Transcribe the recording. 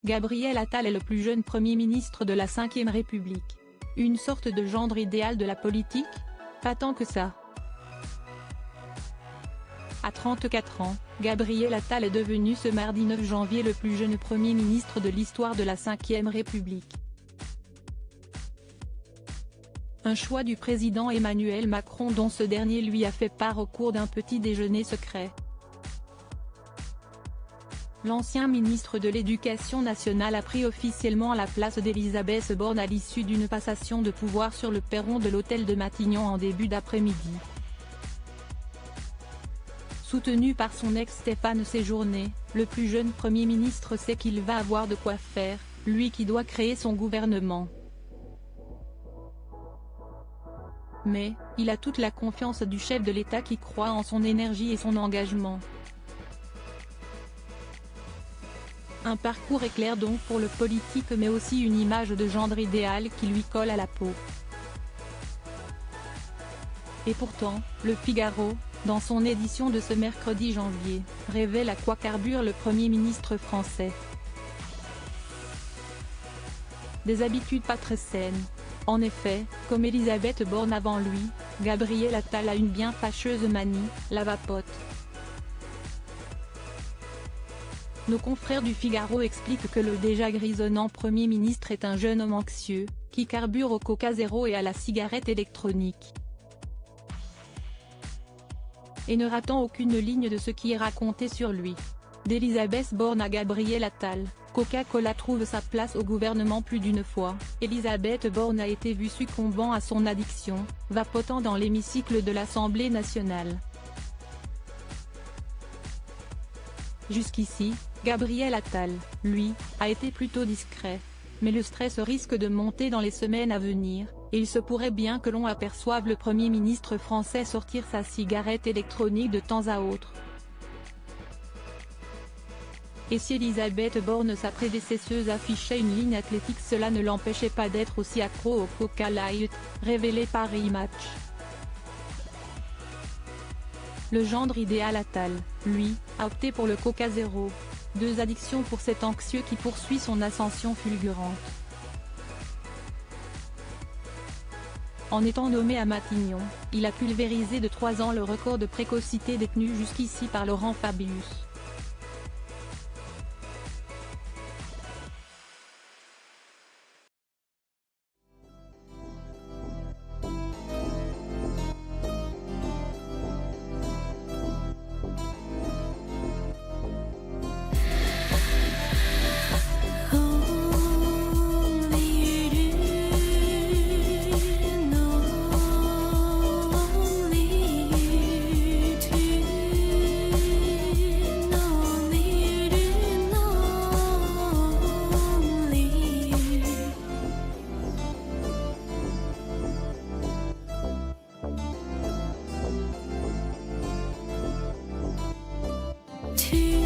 Gabriel Attal est le plus jeune Premier ministre de la Ve République. Une sorte de gendre idéal de la politique? Pas tant que ça. À 34 ans, Gabriel Attal est devenu ce mardi 9 janvier le plus jeune Premier ministre de l'histoire de la Ve République. Un choix du président Emmanuel Macron dont ce dernier lui a fait part au cours d'un petit déjeuner secret. L'ancien ministre de l'Éducation nationale a pris officiellement la place d'Elisabeth Borne à l'issue d'une passation de pouvoir sur le perron de l'hôtel de Matignon en début d'après-midi. Soutenu par son ex Stéphane Séjourné, le plus jeune Premier ministre sait qu'il va avoir de quoi faire, lui qui doit créer son gouvernement. Mais, il a toute la confiance du chef de l'État qui croit en son énergie et son engagement. Un parcours éclair donc pour le politique mais aussi une image de gendre idéal qui lui colle à la peau. Et pourtant, Le Figaro, dans son édition de ce mercredi janvier, révèle à quoi carbure le Premier ministre français. Des habitudes pas très saines. En effet, comme Elisabeth Borne avant lui, Gabriel Attal a une bien fâcheuse manie, la vapote. Nos confrères du Figaro expliquent que le déjà grisonnant Premier ministre est un jeune homme anxieux, qui carbure au Coca Zéro et à la cigarette électronique. Et ne ratant aucune ligne de ce qui est raconté sur lui. D'Elisabeth Borne à Gabriel Attal, Coca-Cola trouve sa place au gouvernement plus d'une fois. Elisabeth Borne a été vue succombant à son addiction, vapotant dans l'hémicycle de l'Assemblée nationale. Jusqu'ici, Gabriel Attal, lui, a été plutôt discret. Mais le stress risque de monter dans les semaines à venir, et il se pourrait bien que l'on aperçoive le Premier ministre français sortir sa cigarette électronique de temps à autre. Et si Elisabeth Borne, sa prédécesseuse, affichait une ligne athlétique, cela ne l'empêchait pas d'être aussi accro au Coca Light, révélé par Rematch. Le gendre idéal Attal, lui, a opté pour le Coca Zéro. Deux addictions pour cet anxieux qui poursuit son ascension fulgurante. En étant nommé à Matignon, il a pulvérisé de 3 ans le record de précocité détenu jusqu'ici par Laurent Fabius. To